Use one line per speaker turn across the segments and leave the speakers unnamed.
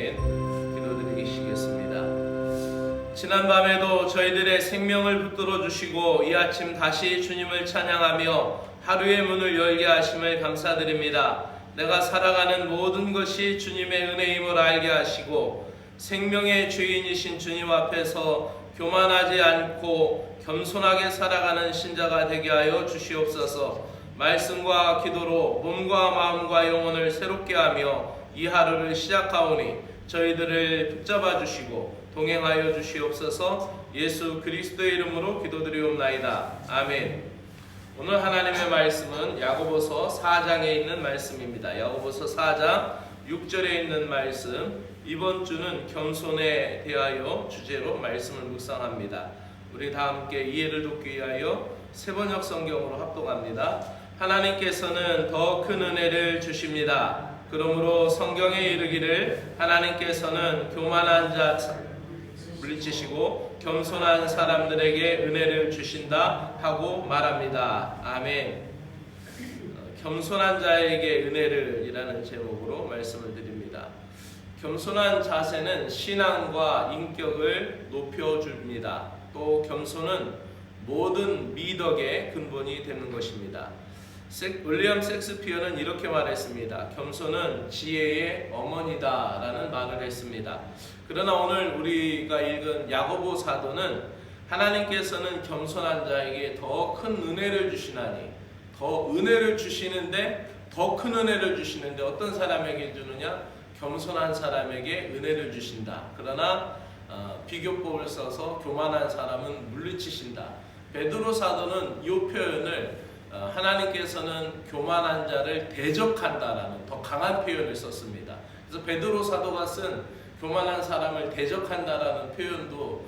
아멘. 기도드리시겠습니다. 지난밤에도 저희들의 생명을 붙들어 주시고 이 아침 다시 주님을 찬양하며 하루의 문을 열게 하심을 감사드립니다. 내가 살아가는 모든 것이 주님의 은혜임을 알게 하시고 생명의 주인이신 주님 앞에서 교만하지 않고 겸손하게 살아가는 신자가 되게 하여 주시옵소서. 말씀과 기도로 몸과 마음과 영혼을 새롭게 하며 이 하루를 시작하오니 저희들을 붙잡아 주시고 동행하여 주시옵소서. 예수 그리스도의 이름으로 기도드리옵나이다. 아멘. 오늘 하나님의 말씀은 야고보서 4장에 있는 말씀입니다. 야고보서 4장 6절에 있는 말씀, 이번 주는 겸손에 대하여 주제로 말씀을 묵상합니다. 우리 다 함께 이해를 돕기 위하여 세번역 성경으로 합독합니다. 하나님께서는 더 큰 은혜를 주십니다. 그러므로 성경에 이르기를 하나님께서는 교만한 자 물리치시고 겸손한 사람들에게 은혜를 주신다 하고 말합니다. 아멘. 겸손한 자에게 은혜를 이라는 제목으로 말씀을 드립니다. 겸손한 자세는 신앙과 인격을 높여줍니다. 또 겸손은 모든 미덕의 근본이 되는 것입니다. 윌리엄 셰익스피어는 이렇게 말했습니다. 겸손은 지혜의 어머니다 라는 말을 했습니다. 그러나 오늘 우리가 읽은 야고보 사도는 하나님께서는 겸손한 자에게 더 큰 은혜를 주시나니, 더 은혜를 주시는데 더 큰 은혜를 주시는데 어떤 사람에게 주느냐? 겸손한 사람에게 은혜를 주신다. 그러나 비교법을 써서 교만한 사람은 물리치신다. 베드로 사도는 이 표현을 하나님께서는 교만한 자를 대적한다라는 더 강한 표현을 썼습니다. 그래서 베드로 사도가 쓴 교만한 사람을 대적한다라는 표현도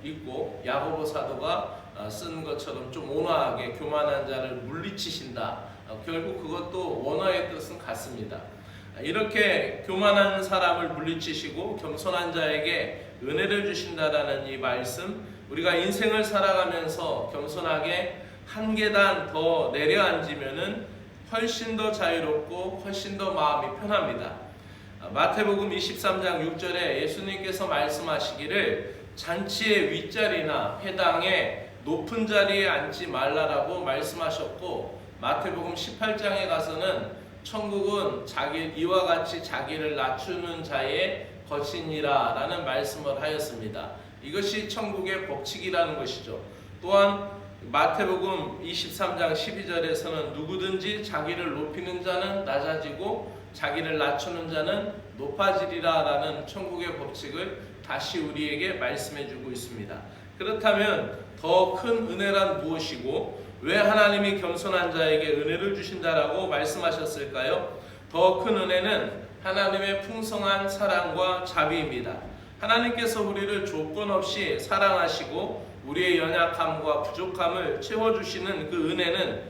있고, 야고보 사도가 쓴 것처럼 좀 온화하게 교만한 자를 물리치신다. 결국 그것도 원어의 뜻은 같습니다. 이렇게 교만한 사람을 물리치시고 겸손한 자에게 은혜를 주신다라는 이 말씀, 우리가 인생을 살아가면서 겸손하게 한 계단 더 내려앉으면은 훨씬 더 자유롭고 훨씬 더 마음이 편합니다. 마태복음 23장 6절에 예수님께서 말씀하시기를 잔치의 윗자리나 회당에 높은 자리에 앉지 말라라고 말씀하셨고, 마태복음 18장에 가서는 천국은 이와 같이 자기를 낮추는 자의 것이니라 라는 말씀을 하였습니다. 이것이 천국의 법칙이라는 것이죠. 또한 마태복음 23장 12절에서는 누구든지 자기를 높이는 자는 낮아지고 자기를 낮추는 자는 높아지리라 라는 천국의 법칙을 다시 우리에게 말씀해 주고 있습니다. 그렇다면 더 큰 은혜란 무엇이고 왜 하나님이 겸손한 자에게 은혜를 주신다라고 말씀하셨을까요? 더 큰 은혜는 하나님의 풍성한 사랑과 자비입니다. 하나님께서 우리를 조건 없이 사랑하시고 우리의 연약함과 부족함을 채워주시는 그 은혜는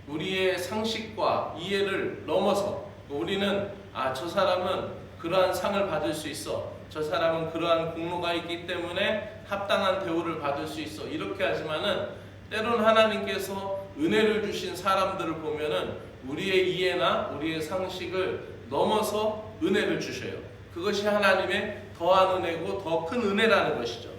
우리의 상식과 이해를 넘어서, 우리는 저 사람은 그러한 상을 받을 수 있어, 저 사람은 그러한 공로가 있기 때문에 합당한 대우를 받을 수 있어, 이렇게 하지만은 때론 하나님께서 은혜를 주신 사람들을 보면은 우리의 이해나 우리의 상식을 넘어서 은혜를 주셔요. 그것이 하나님의 더한 은혜고 더 큰 은혜라는 것이죠.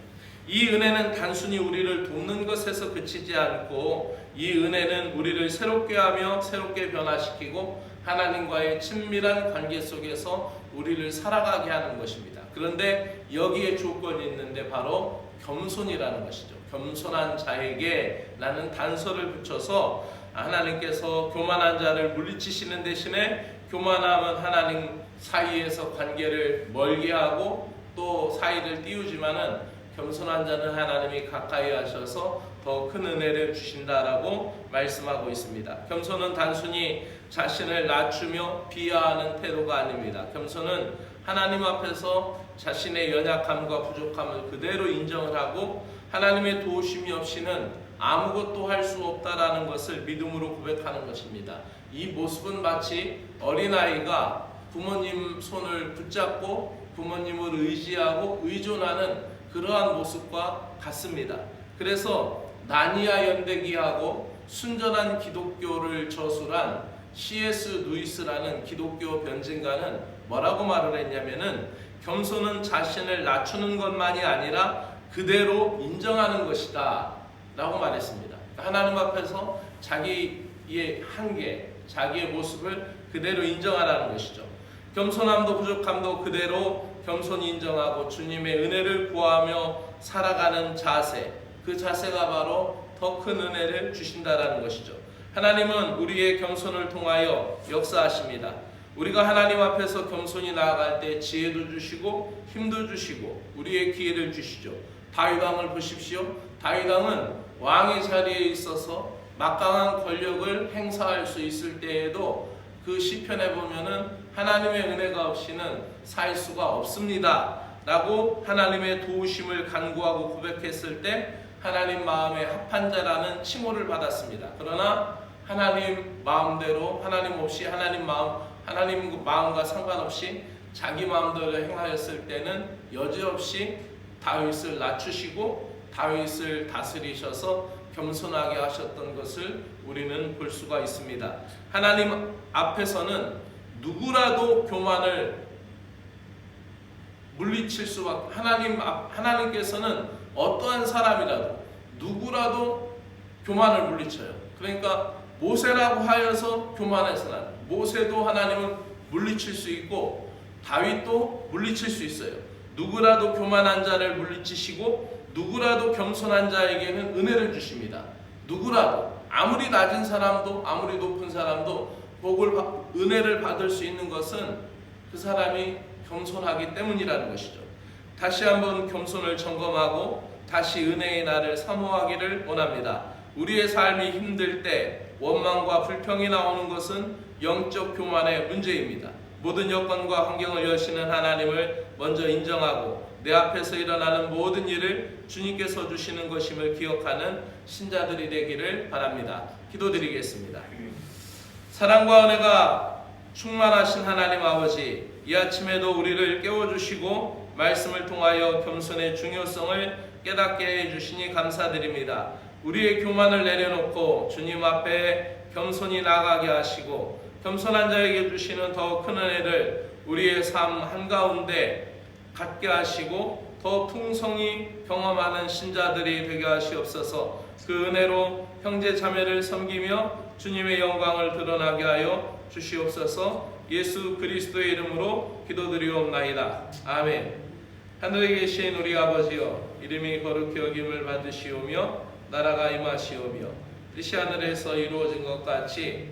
이 은혜는 단순히 우리를 돕는 것에서 그치지 않고 이 은혜는 우리를 새롭게 하며 새롭게 변화시키고 하나님과의 친밀한 관계 속에서 우리를 살아가게 하는 것입니다. 그런데 여기에 조건이 있는데 바로 겸손이라는 것이죠. 겸손한 자에게 라는 단서를 붙여서 하나님께서 교만한 자를 물리치시는 대신에 교만함은 하나님 사이에서 관계를 멀게 하고 또 사이를 띄우지만은 겸손한 자는 하나님이 가까이 하셔서 더 큰 은혜를 주신다라고 말씀하고 있습니다. 겸손은 단순히 자신을 낮추며 비하하는 태도가 아닙니다. 겸손은 하나님 앞에서 자신의 연약함과 부족함을 그대로 인정을 하고 하나님의 도우심이 없이는 아무것도 할 수 없다라는 것을 믿음으로 고백하는 것입니다. 이 모습은 마치 어린아이가 부모님 손을 붙잡고 부모님을 의지하고 의존하는 그러한 모습과 같습니다. 그래서 나니아 연대기하고 순전한 기독교를 저술한 C.S. 루이스라는 기독교 변증가는 뭐라고 말을 했냐면은 겸손은 자신을 낮추는 것만이 아니라 그대로 인정하는 것이다 라고 말했습니다. 하나님 앞에서 자기의 한계, 자기의 모습을 그대로 인정하라는 것이죠. 겸손함도 부족함도 그대로 겸손히 인정하고 주님의 은혜를 구하며 살아가는 자세, 그 자세가 바로 더 큰 은혜를 주신다라는 것이죠. 하나님은 우리의 겸손을 통하여 역사하십니다. 우리가 하나님 앞에서 겸손히 나아갈 때 지혜도 주시고 힘도 주시고 우리의 기회를 주시죠. 다윗 왕을 보십시오. 다윗 왕은 왕의 자리에 있어서 막강한 권력을 행사할 수 있을 때에도 그 시편에 보면은 하나님의 은혜가 없이는 살 수가 없습니다 라고 하나님의 도우심을 간구하고 고백했을 때 하나님 마음에 합한 자라는 칭호를 받았습니다. 그러나 하나님 마음대로, 하나님 없이 하나님 마음과 상관없이 자기 마음대로 행하였을 때는 여지없이 다윗을 낮추시고 다윗을 다스리셔서 겸손하게 하셨던 것을 우리는 볼 수가 있습니다. 하나님 앞에서는 누구라도 교만을 물리칠 수밖에, 하나님께서는 어떠한 사람이라도 누구라도 교만을 물리쳐요. 그러니까 모세라고 하여서 교만해서는 모세도 하나님은 물리칠 수 있고 다윗도 물리칠 수 있어요. 누구라도 교만한 자를 물리치시고 누구라도 겸손한 자에게는 은혜를 주십니다. 누구라도 아무리 낮은 사람도 아무리 높은 사람도 은혜를 받을 수 있는 것은 그 사람이 겸손하기 때문이라는 것이죠. 다시 한번 겸손을 점검하고 다시 은혜의 날을 사모하기를 원합니다. 우리의 삶이 힘들 때 원망과 불평이 나오는 것은 영적 교만의 문제입니다. 모든 여건과 환경을 여시는 하나님을 먼저 인정하고 내 앞에서 일어나는 모든 일을 주님께서 주시는 것임을 기억하는 신자들이 되기를 바랍니다. 기도드리겠습니다. 사랑과 은혜가 충만하신 하나님 아버지, 이 아침에도 우리를 깨워주시고 말씀을 통하여 겸손의 중요성을 깨닫게 해주시니 감사드립니다. 우리의 교만을 내려놓고 주님 앞에 겸손히 나가게 하시고 겸손한 자에게 주시는 더 큰 은혜를 우리의 삶 한가운데 갖게 하시고 더 풍성히 경험하는 신자들이 되게 하시옵소서. 그 은혜로 형제 자매를 섬기며 주님의 영광을 드러나게 하여 주시옵소서. 예수 그리스도의 이름으로 기도드리옵나이다. 아멘. 하늘에 계신 우리 아버지여, 이름이 거룩히 여김을 받으시오며 나라가 임하시오며 뜻이 하늘에서 이루어진 것 같이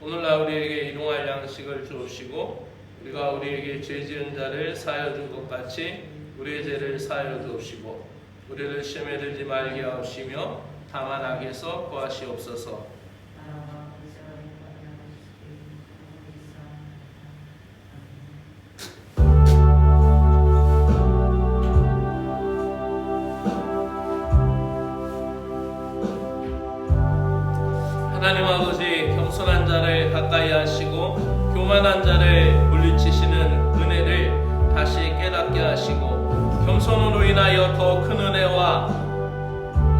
오늘날 우리에게 일용할 양식을 주옵시고 우리가 우리에게 죄 지은 자를 사하여 준 것 같이 우리의 죄를 사하여 주옵시고 우리를 시험에 들지 말게 하옵시며 다만 악에서 구하시옵소서. 하나님 아버지, 겸손한 자를 가까이 하시고 교만한 자를 물리치시는 은혜를 다시 깨닫게 하시고 겸손으로 인하여 더 큰 은혜와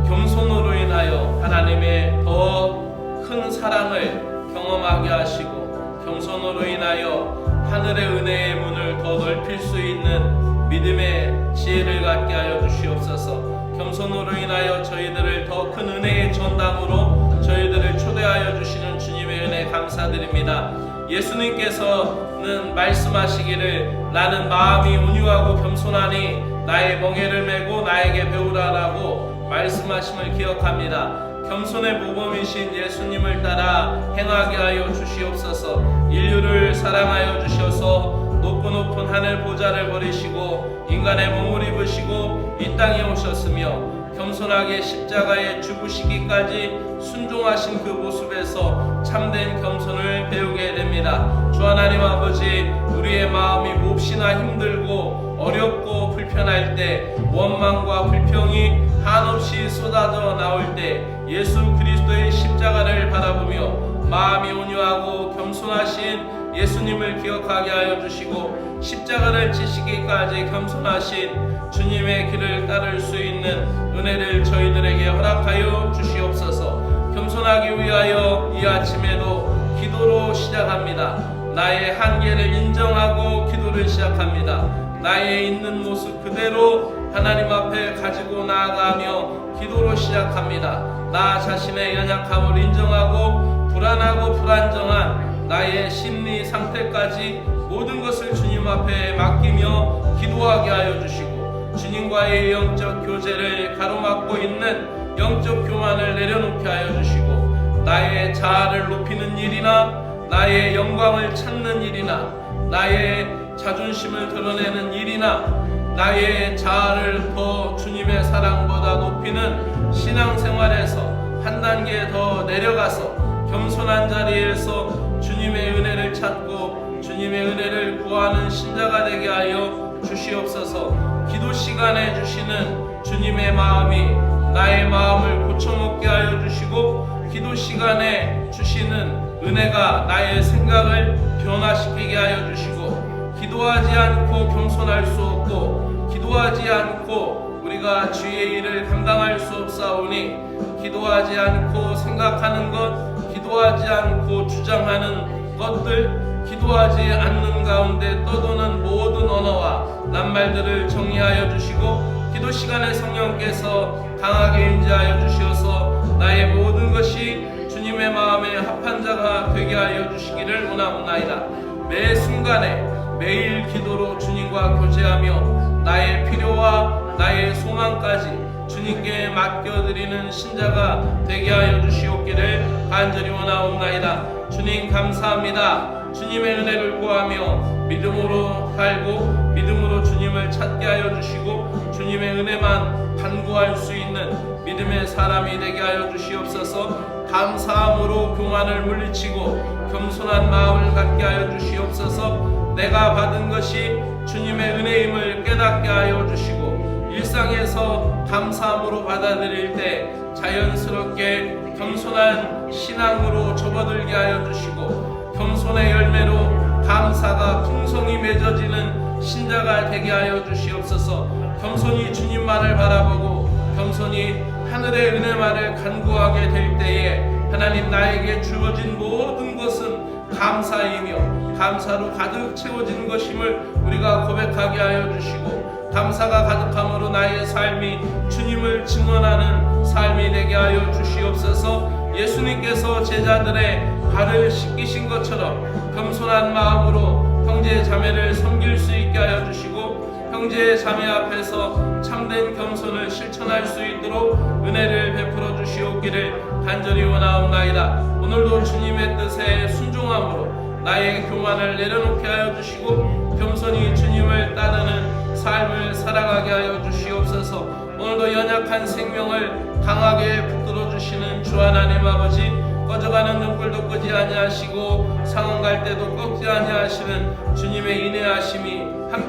겸손으로 인하여 하나님의 더 큰 사랑을 경험하게 하시고 겸손으로 인하여 하늘의 은혜의 문을 더 넓힐 수 있는 믿음의 지혜를 갖게 하여 주시옵소서. 겸손으로 인하여 저희들을 더 큰 은혜의 전당으로 저희들을 초대하여 주시는 주님의 은혜 감사드립니다. 예수님께서는 말씀하시기를 나는 마음이 온유하고 겸손하니 나의 멍에를 메고 나에게 배우라라고 말씀하심을 기억합니다. 겸손의 모범이신 예수님을 따라 행하게 하여 주시옵소서. 인류를 사랑하여 주셔서 높은 하늘 보좌를 버리시고 인간의 몸을 입으시고 이 땅에 오셨으며 겸손하게 십자가에 죽으시기까지 순종하신 그 모습에서 참된 겸손을 배우게 됩니다. 주 하나님 아버지, 우리의 마음이 몹시나 힘들고 어렵고 불편할 때 원망과 불평이 한없이 쏟아져 나올 때 예수 그리스도의 십자가를 바라보며 마음이 온유하고 겸손하신 예수님을 기억하게 하여 주시고 십자가를 지시기까지 겸손하신 주님의 길을 따를 수 있는 은혜를 저희들에게 허락하여 주시옵소서. 겸손하기 위하여 이 아침에도 기도로 시작합니다. 나의 한계를 인정하고 기도를 시작합니다. 나의 있는 모습 그대로 하나님 앞에 가지고 나아가며 기도로 시작합니다. 나 자신의 연약함을 인정하고 불안하고 불안정한 나의 심리 상태까지 모든 것을 주님 앞에 맡기며 기도하게 하여 주시고, 주님과의 영적 교제를 가로막고 있는 영적 교만을 내려놓게 하여 주시고, 나의 자아를 높이는 일이나 나의 영광을 찾는 일이나 나의 자존심을 드러내는 일이나 나의 자아를 더 주님의 사랑보다 높이는 신앙생활에서 한 단계 더 내려가서 겸손한 자리에서 주님의 은혜를 찾고 주님의 은혜를 구하는 신자가 되게 하여 주시옵소서. 기도 시간에 주시는 주님의 마음이 나의 마음을 고쳐먹게 하여 주시고, 기도 시간에 주시는 은혜가 나의 생각을 변화시키게 하여 주시고, 기도하지 않고 겸손할 수 없고 기도하지 않고 우리가 주의 일을 감당할 수 없사오니, 기도하지 않고 생각하는 것, 기도하지 않고 주장하는 것들, 기도하지 않는 가운데 떠도는 모든 언어와 낱말들을 정리하여 주시고, 기도 시간에 성령께서 강하게 임재하여 주시어서 나의 모든 것이 주님의 마음에 합한 자가 되게 하여 주시기를 원하옵나이다. 매 순간에 매일 기도로 주님과 교제하며 나의 필요와 나의 소망까지 주님께 맡겨드리는 신자가 되게 하여 주시옵기를 간절히 원하옵나이다. 주님 감사합니다. 주님의 은혜를 구하며 믿음으로 살고 믿음으로 주님을 찾게 하여 주시고, 주님의 은혜만 간구할 수 있는 믿음의 사람이 되게 하여 주시옵소서. 감사함으로 교만을 물리치고 겸손한 마음을 갖게 하여 주시옵소서. 내가 받은 것이 주님의 은혜임을 깨닫게 하여 주시고, 일상에서 감사함으로 받아들일 때 자연스럽게 겸손한 신앙으로 접어들게 하여 주시고, 겸손의 열매로 감사가 풍성히 맺어지는 신자가 되게 하여 주시옵소서. 겸손히 주님만을 바라보고 겸손히 하늘의 은혜만을 간구하게 될 때에 하나님, 나에게 주어진 모든 것은 감사이며 감사로 가득 채워진 것임을 우리가 고백하게 하여 주시고, 감사가 가득함으로 나의 삶이 주님을 증언하는 삶이 되게 하여 주시옵소서. 예수님께서 제자들의 발을 씻기신 것처럼 겸손한 마음으로 형제 자매를 섬길 수 있게 하여 주시고, 형제 자매 앞에서 참된 겸손을 실천할 수 있도록 은혜를 베풀어 주시옵기를 간절히 원하옵나이다. 오늘도 주님의 뜻에 순종함으로 나의 교만을 내려놓게 하여 주시고, 겸손히 주님을 따르는 삶을 살아가게 하여 주시옵소서. 오늘도 연약한 생명을 강하게 붙들어 주시는 주 하나님 아버지, 꺼져가는 등불도 끄지 아니하시고 상한 갈 때도 꺾지 아니하시는 주님의 인내하심이 함께